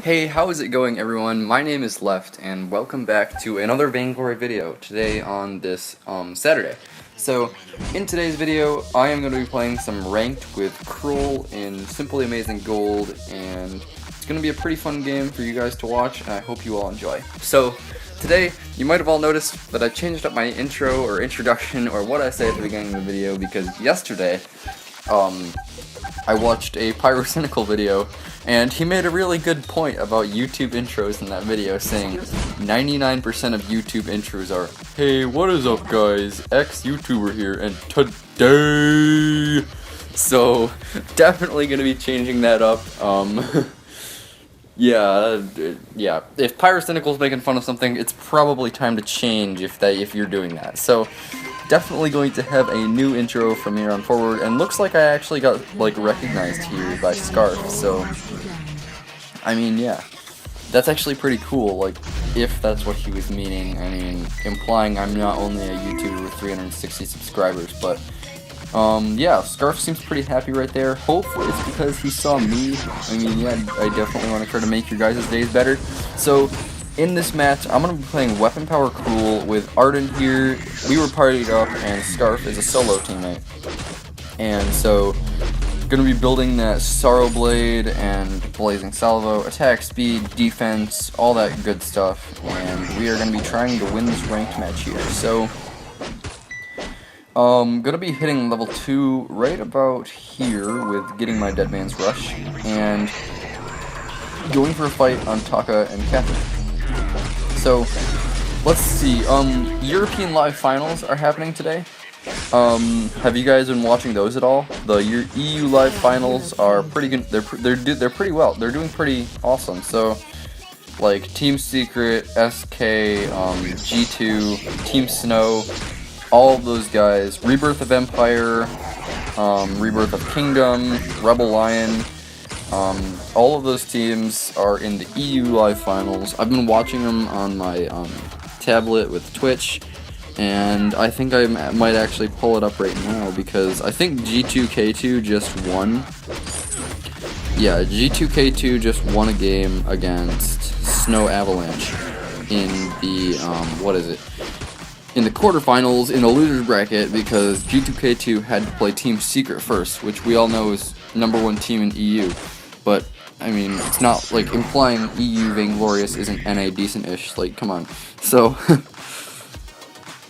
Hey, how is it going, everyone? My name is Left, and welcome back to another Vainglory video today on this Saturday. So, in today's video, I am going to be playing some Ranked with Krul in Simply Amazing Gold, and it's going to be a pretty fun game for you guys to watch, and I hope you all enjoy. So, today, you might have all noticed that I changed up my intro or introduction or what I say at the beginning of the video, because yesterday, I watched a Pyrocynical video, and he made a really good point about YouTube intros in that video, saying 99% of YouTube intros are, "Hey, what is up guys, X-YouTuber here, and today..." So, definitely gonna be changing that up. Yeah, if Pyrocynical's making fun of something, it's probably time to change if you're doing that. So, definitely going to have a new intro from here on forward, and looks like I actually got, like, recognized here by Scarf, so, I mean, yeah. That's actually pretty cool, like, if that's what he was meaning. I mean, implying I'm not only a YouTuber with 360 subscribers, but, yeah, Scarf seems pretty happy right there. Hopefully it's because he saw me. I mean, yeah, I definitely want to try to make your guys' days better. So, in this match, I'm going to be playing Weapon Power Krul with Arden here. We were partied up, and Scarf is a solo teammate. And so, going to be building that Sorrow Blade and Blazing Salvo, attack speed, defense, all that good stuff. And we are going to be trying to win this ranked match here. So, going to be hitting level 2 right about here with getting my Dead Man's Rush. And going for a fight on Taka and Catherine. So, let's see, European Live Finals are happening today. Have you guys been watching those at all? The EU Live Finals are pretty good, they're pretty well, they're doing pretty awesome. So, like, Team Secret, SK, G2, Team Snow, all of those guys, Rebirth of Empire, Rebirth of Kingdom, Rebel Lion, all of those teams are in the EU Live Finals. I've been watching them on my tablet with Twitch, and I think I might actually pull it up right now, because I think G2K2 just won. Yeah, G2K2 just won a game against Snow Avalanche in the, in the quarterfinals in the loser's bracket, because G2K2 had to play Team Secret first, which we all know is #1 team in EU. But, I mean, it's not, like, implying EU Vainglorious isn't NA decent-ish, like, come on. So,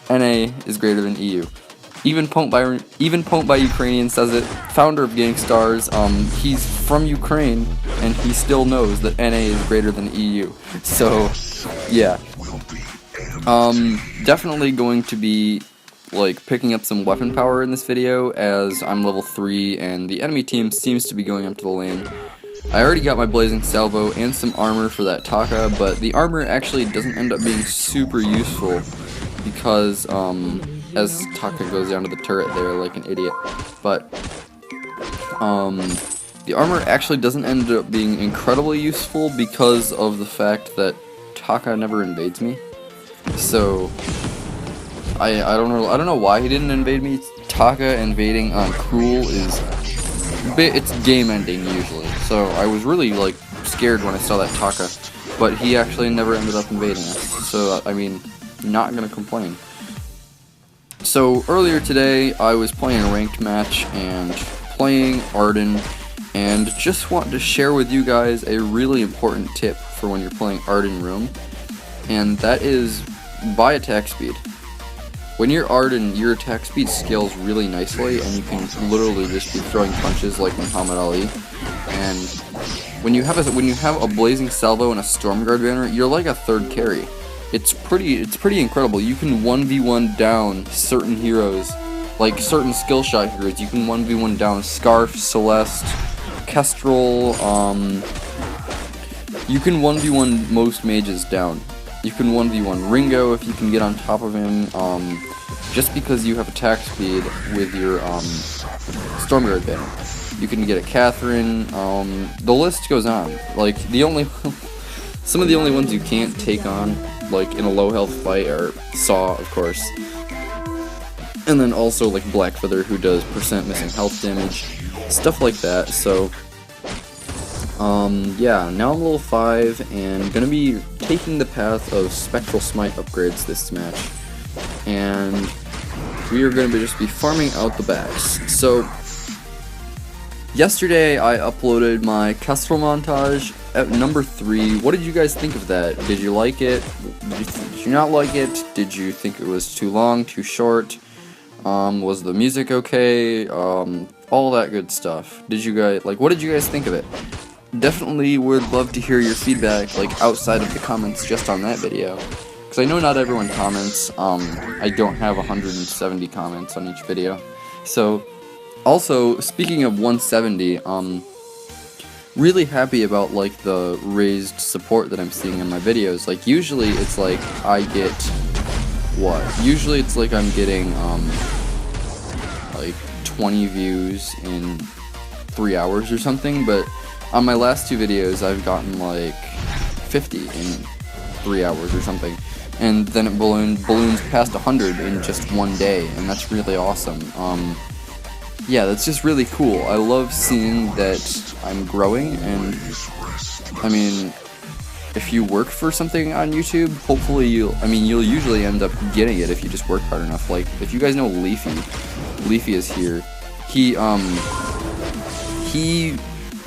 NA is greater than EU. Even Pwned by Ukrainian says it, founder of Gangstars, he's from Ukraine, and he still knows that NA is greater than EU. So, yeah. Definitely going to be, like, picking up some weapon power in this video, as I'm level 3, and the enemy team seems to be going up to the lane. I already got my Blazing Salvo and some armor for that Taka, but the armor actually doesn't end up being super useful, because, as Taka goes down to the turret there like an idiot, but, the armor actually doesn't end up being incredibly useful because of the fact that Taka never invades me. So, I don't know why he didn't invade me. Taka invading on Krul it's game ending usually. So I was really, like, scared when I saw that Taka, but he actually never ended up invading us. So, I mean, not gonna complain. So earlier today, I was playing a ranked match and playing Arden, and just wanted to share with you guys a really important tip for when you're playing Arden Room, and that is buy attack speed. When you're Arden, your attack speed scales really nicely, and you can literally just be throwing punches like Muhammad Ali. And when you have a Blazing Salvo and a Stormguard banner, you're like a third carry. It's pretty incredible. You can 1v1 down certain heroes, like certain skill shot heroes. You can 1v1 down Scarf, Celeste, Kestrel. You can 1v1 most mages down. You can 1v1 Ringo if you can get on top of him, just because you have attack speed with your Stormguard banner. You can get a Catherine, the list goes on. Like, some of the only ones you can't take on, like, in a low health fight are Saw, of course. And then also, like, Blackfeather, who does % missing health damage, stuff like that. So, Yeah, now I'm level 5 and gonna be taking the path of Spectral Smite upgrades this match. And we are gonna just be farming out the backs. So, yesterday I uploaded my Kestrel montage at number 3. What did you guys think of that? Did you like it? Did you not like it? Did you think it was too long, too short? Was the music okay? All that good stuff. Did you guys, what did you guys think of it? Definitely would love to hear your feedback, outside of the comments just on that video. Because I know not everyone comments. I don't have 170 comments on each video. So, also, speaking of 170, really happy about, the raised support that I'm seeing in my videos. Usually it's I get, what? Usually it's I'm getting, 20 views in 3 hours or something, but on my last 2 videos I've gotten 50 in 3 hours or something, and then it balloons past 100 in just one day, and that's really awesome. Yeah, that's just really cool. I love seeing that I'm growing, and I mean, if you work for something on YouTube, hopefully you'll usually end up getting it if you just work hard enough. If you guys know Leafy is here. He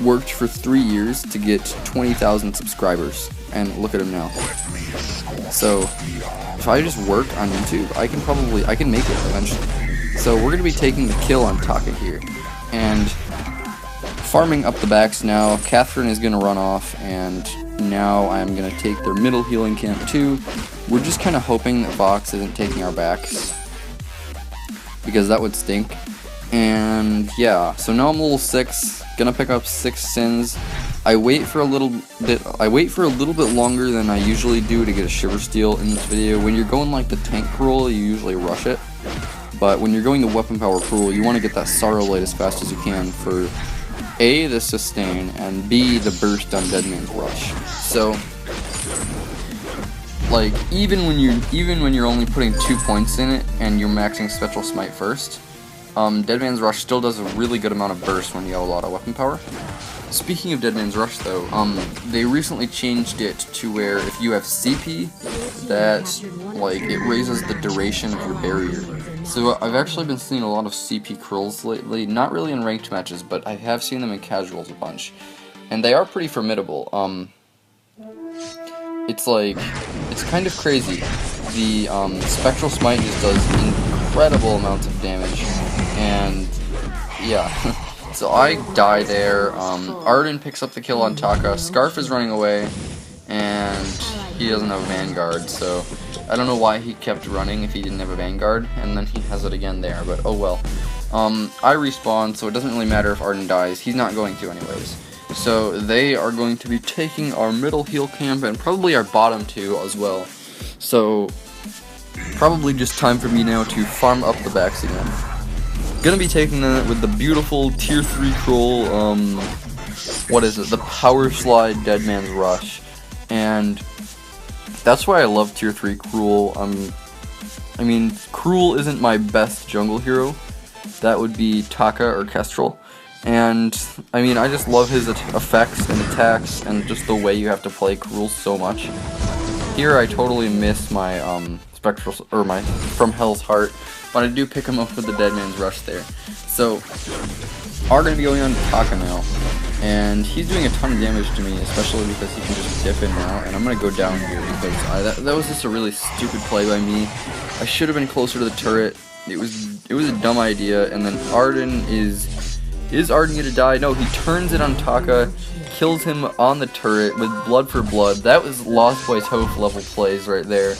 worked for 3 years to get 20,000 subscribers, and look at him now. So, if I just work on YouTube, I can make it eventually. So we're gonna be taking the kill on Taka here, and farming up the backs now. Catherine is gonna run off, and now I'm gonna take their middle healing camp too. We're just kind of hoping that Vox isn't taking our backs, because that would stink. And yeah, so now I'm level 6, gonna pick up 6 sins. I wait for a little bit longer than I usually do to get a Shiver Steel in this video. When you're going the tank Krul, you usually rush it. But when you're going the weapon power Krul, you want to get that Sorrow Blade as fast as you can for A, the sustain, and B, the burst on Deadman's Rush. So, even when you're only putting 2 points in it and you're maxing Spectral Smite first, Deadman's Rush still does a really good amount of burst when you have a lot of weapon power. Speaking of Deadman's Rush though, they recently changed it to where if you have CP, that, it raises the duration of your barrier. So I've actually been seeing a lot of CP Kruls lately, not really in ranked matches, but I have seen them in casuals a bunch. And they are pretty formidable. It's kind of crazy. The Spectral Smite just does incredible amounts of damage, and yeah. So I die there. Arden picks up the kill on Taka. Scarf is running away, and he doesn't have a Vanguard, so I don't know why he kept running if he didn't have a Vanguard, and then he has it again there, but oh well. I respawn, so it doesn't really matter if Arden dies. He's not going to anyways. So they are going to be taking our middle heal camp, and probably our bottom too as well. So probably just time for me now to farm up the backs again. Gonna be taking that with the beautiful tier 3 Krul, what is it, the Power Slide Deadman's Rush, and that's why I love tier 3 Krul. I mean, Krul isn't my best jungle hero, that would be Taka or Kestrel, and I mean, I just love his effects and attacks, and just the way you have to play Krul so much. Here I totally miss my, my From Hell's Heart, but I do pick him up with the Deadman's Rush there. So, are going to be going on to Taka now, and he's doing a ton of damage to me, especially because he can just dip in now, and I'm going to go down here because that was just a really stupid play by me. I should have been closer to the turret. It was a dumb idea, and then Arden is Arden going to die? No, he turns it on Taka, kills him on the turret with Blood for Blood. That was Lost Boys Hope level plays right there.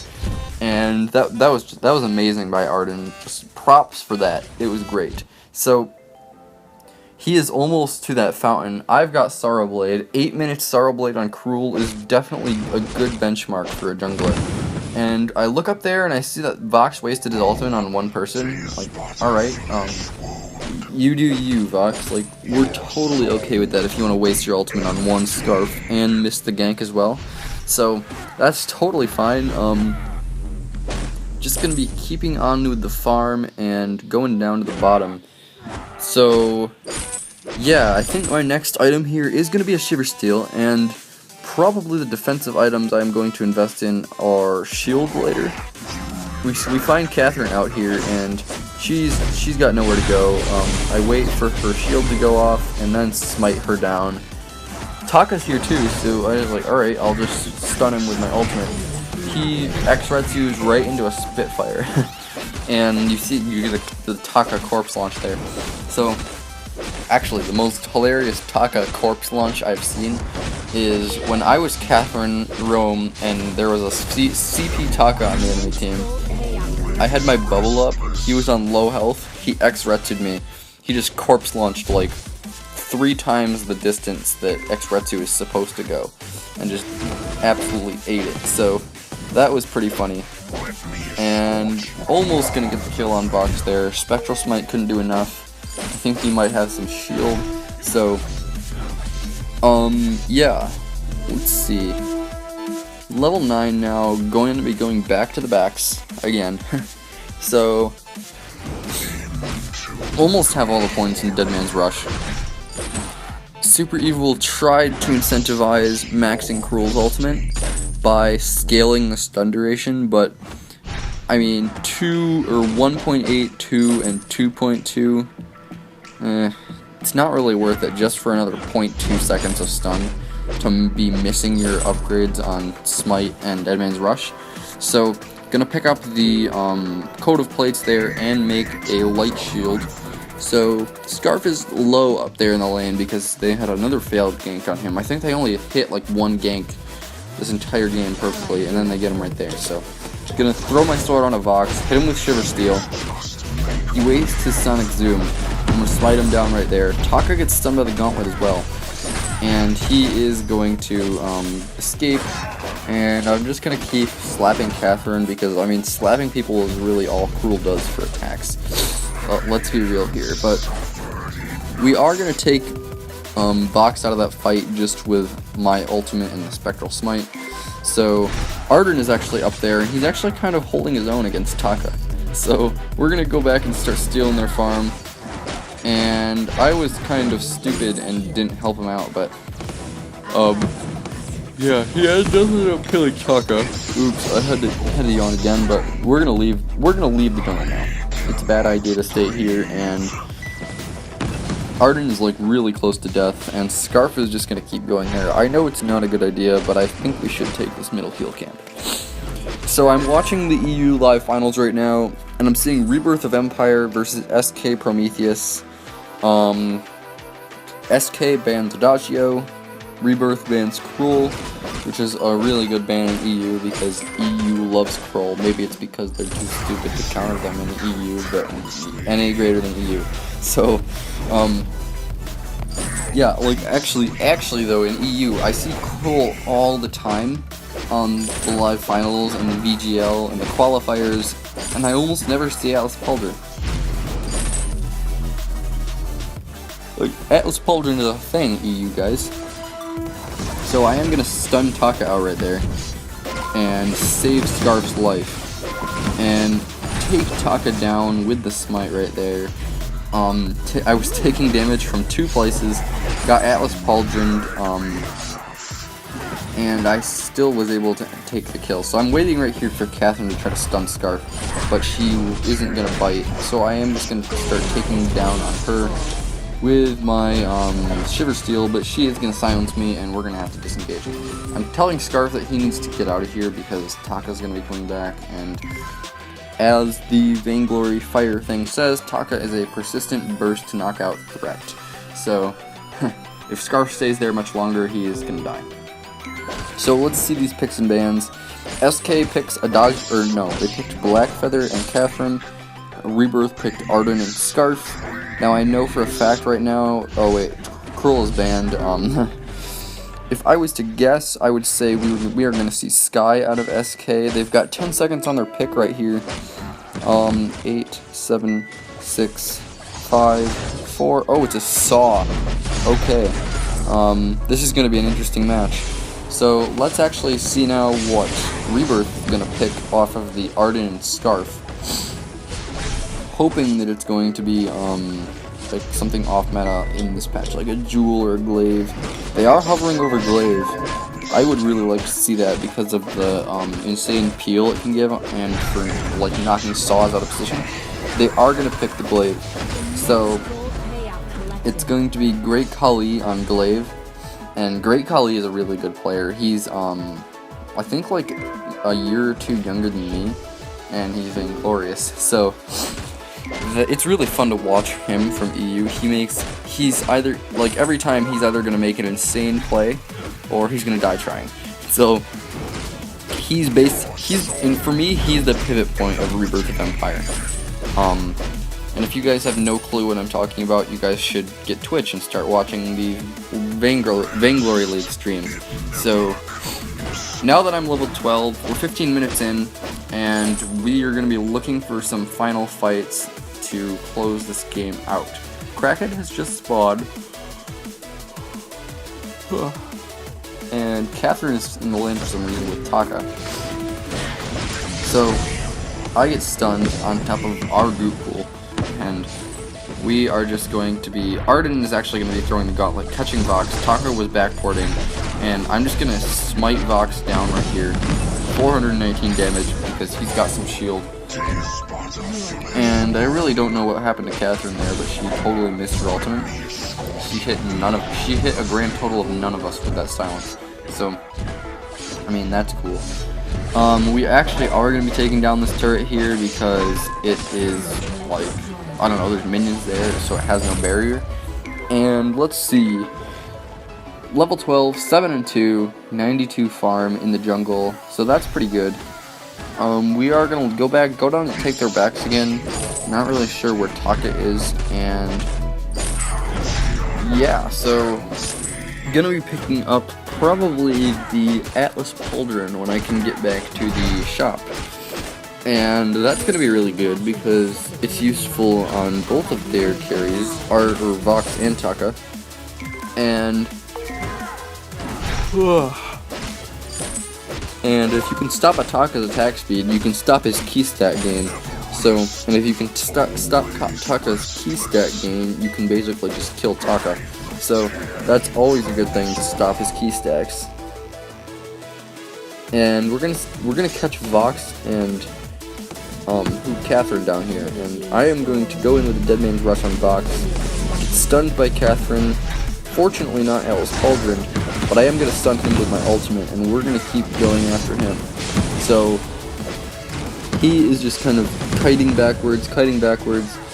And that was amazing by Arden. Just props for that. It was great. So he is almost to that fountain. I've got Sorrow Blade. 8 minutes Sorrow Blade on Krul is definitely a good benchmark for a jungler. And I look up there and I see that Vox wasted his ultimate on one person. Alright, you do you, Vox. We're totally okay with that if you want to waste your ultimate on one Scarf and miss the gank as well. So that's totally fine. Just gonna be keeping on with the farm and going down to the bottom. So yeah, I think my next item here is going to be a Shiver Steel, and probably the defensive items I'm going to invest in are Shield later. We find Catherine out here, and she's got nowhere to go. I wait for her shield to go off, and then smite her down. Taka's here too, so I was like, alright, I'll just stun him with my ultimate. He X-Retsu's right into a Spitfire. And you get the Taka corpse launch there. So, actually, the most hilarious Taka corpse launch I've seen is when I was Catherine Rome and there was a CP Taka on the enemy team. I had my bubble up, he was on low health, he X-Retsu'd me. He just corpse launched like 3 times the distance that X-Retsu is supposed to go, and just absolutely ate it. So that was pretty funny. And almost gonna get the kill on Box there. Spectral Smite couldn't do enough. I think he might have some shield. So, yeah. Let's see. Level 9 now, going to be going back to the backs again. So, almost have all the points in Dead Man's Rush. Super Evil tried to incentivize maxing Krul's ultimate by scaling the stun duration, but I mean 1.8, 2, and 2.2, it's not really worth it just for another 0.2 seconds of stun to be missing your upgrades on Smite and Dead Man's Rush. So gonna pick up the Coat of Plates there and make a light shield. So Scarf is low up there in the lane because they had another failed gank on him. I think they only hit like one gank this entire game perfectly, and then they get him right there. So gonna throw my sword on a Vox, hit him with Shiver Steel. He waits his Sonic Zoom. I'm gonna smite him down right there. Taka gets stunned by the Gauntlet as well, and he is going to escape. And I'm just gonna keep slapping Catherine because I mean slapping people is really all Krul does for attacks. Let's be real here, but we are gonna take Vox out of that fight just with my ultimate and the Spectral Smite. So Arden is actually up there, and he's actually kind of holding his own against Taka. So we're gonna go back and start stealing their farm. And I was kind of stupid and didn't help him out, but yeah, he ended up killing Taka. Oops, I had to yawn again, but we're gonna leave the gun now. It's a bad idea to stay here, and Arden is like really close to death, and Scarf is just gonna keep going there. I know it's not a good idea, but I think we should take this middle heal camp. So I'm watching the EU live finals right now, and I'm seeing Rebirth of Empire versus SK Prometheus. SK bans Adagio, Rebirth bans Krul, which is a really good ban in EU because EU loves Krul. Maybe it's because they're too stupid to counter them in the EU, but NA greater than EU. So, yeah, like actually though, in EU, I see Krul all the time on the live finals and the VGL and the qualifiers, and I almost never see Atlas Pauldron. Like, Atlas Pauldron is a thing, EU guys. So I am gonna stun Taka out right there and save Scarf's life and take Taka down with the smite right there. I was taking damage from 2 places, got Atlas Pauldroned, and I still was able to take the kill. So I'm waiting right here for Catherine to try to stun Scarf, but she isn't gonna bite. So I am just gonna start taking down on her with my Shiver Steel, but she is gonna silence me, and we're gonna have to disengage. I'm telling Scarf that he needs to get out of here because Taka's gonna be coming back, and as the Vainglory fire thing says, Taka is a persistent burst to knockout threat. So if Scarf stays there much longer, he is gonna die. So let's see these picks and bans. SK picks they picked Blackfeather and Catherine. Rebirth picked Arden and Scarf. Now I know for a fact right now, oh wait, Krul is banned. If I was to guess, I would say we are going to see Sky out of SK. They've got 10 seconds on their pick right here. 8, 7, 6, 5, 4. Oh, it's a Saw. Okay. This is going to be an interesting match. So let's actually see now what Rebirth is going to pick off of the Arden and Scarf. Hoping that it's going to be like something off meta in this patch, like a Jewel or a Glaive. They are hovering over Glaive. I would really like to see that because of the insane peel it can give, and for like knocking saws out of position. They are going to pick the Glaive, so it's going to be Great Khali on Glaive, and Great Khali is a really good player. He's I think like a year or two younger than me, and he's Vainglorious, so it's really fun to watch him from EU. He's either, like, every time he's either going to make an insane play, or he's going to die trying. So, and for me, he's the pivot point of Rebirth of Empire. And if you guys have no clue what I'm talking about, you guys should get Twitch and start watching the Vainglory League streams. So, now that I'm level 12, we're 15 minutes in, and we are going to be looking for some final fights to close this game out. Kraken has just spawned, and Catherine is in the lane for some reason with Taka. So, I get stunned on top of our group pool, and we are just going to be... Arden is actually going to be throwing the gauntlet, catching Vox. Taka was backporting, and I'm just going to smite Vox down right here. 419 damage because he's got some shield. And I really don't know what happened to Catherine there, but she totally missed her ultimate. She hit a grand total of none of us with that silence. So, I mean, that's cool. We actually are going to be taking down this turret here because it is, like, I don't know, there's minions there, so it has no barrier. And let's see. Level 12, 7 and 2, 92 farm in the jungle, so that's pretty good. We are gonna go down and take their backs again. Not really sure where Taka is, and yeah, so gonna be picking up probably the Atlas Pauldron when I can get back to the shop. And that's gonna be really good because it's useful on both of their carries, or Vox and Taka. And if you can stop Ataka's attack speed, you can stop his key stat gain. So, and if you can stop Taka's key stat gain, you can basically just kill Taka. So, that's always a good thing to stop his key stacks. And we're gonna catch Vox and Catherine down here, and I am going to go in with a Dead Man's Rush on Vox. Get stunned by Catherine. Fortunately, not Atlas Pauldron, but I am going to stun him with my ultimate, and we're going to keep going after him. So, he is just kind of kiting backwards,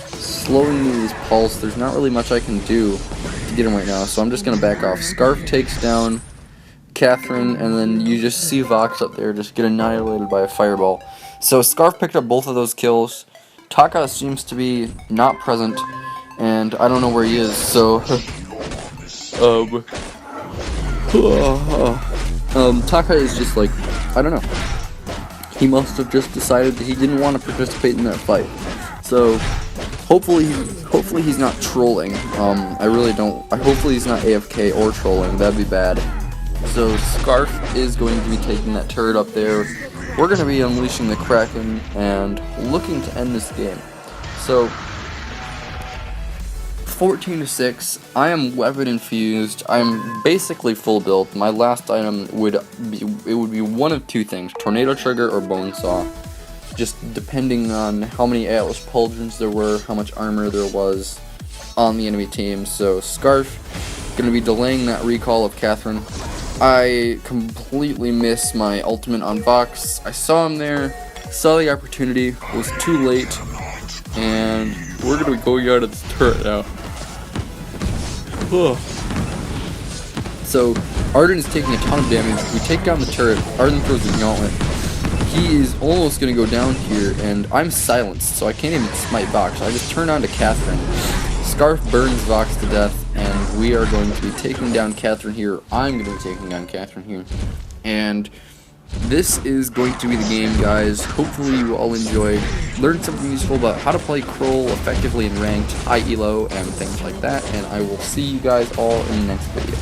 slowing me with his pulse. There's not really much I can do to get him right now, so I'm just going to back off. Scarf takes down Catherine, and then you just see Vox up there just get annihilated by a fireball. So, Scarf picked up both of those kills. Taka seems to be not present, and I don't know where he is, so... Taka is just like, I don't know. He must have just decided that he didn't want to participate in that fight. So, hopefully he's not trolling. I really don't. Hopefully he's not AFK or trolling. That'd be bad. So, Scarf is going to be taking that turret up there. We're going to be unleashing the Kraken and looking to end this game. So, 14-6, I am weapon infused. I'm basically full build. My last item would be one of two things: Tornado Trigger or Bone Saw. Just depending on how many Atlas Pauldrons there were, how much armor there was on the enemy team. So Scarf gonna be delaying that recall of Catherine. I completely missed my ultimate on Vox. I saw him there, saw the opportunity, was too late, and we're gonna be going out of this turret now. So, Arden is taking a ton of damage. We take down the turret. Arden throws the gauntlet. He is almost going to go down here, and I'm silenced, so I can't even smite Vox. I just turn on to Catherine. Scarf burns Vox to death, and we are going to be taking down Catherine here. I'm going to be taking down Catherine here. And this is going to be the game, guys. Hopefully you all enjoyed. Learned something useful about how to play Krul effectively in ranked, high elo, and things like that. And I will see you guys all in the next video.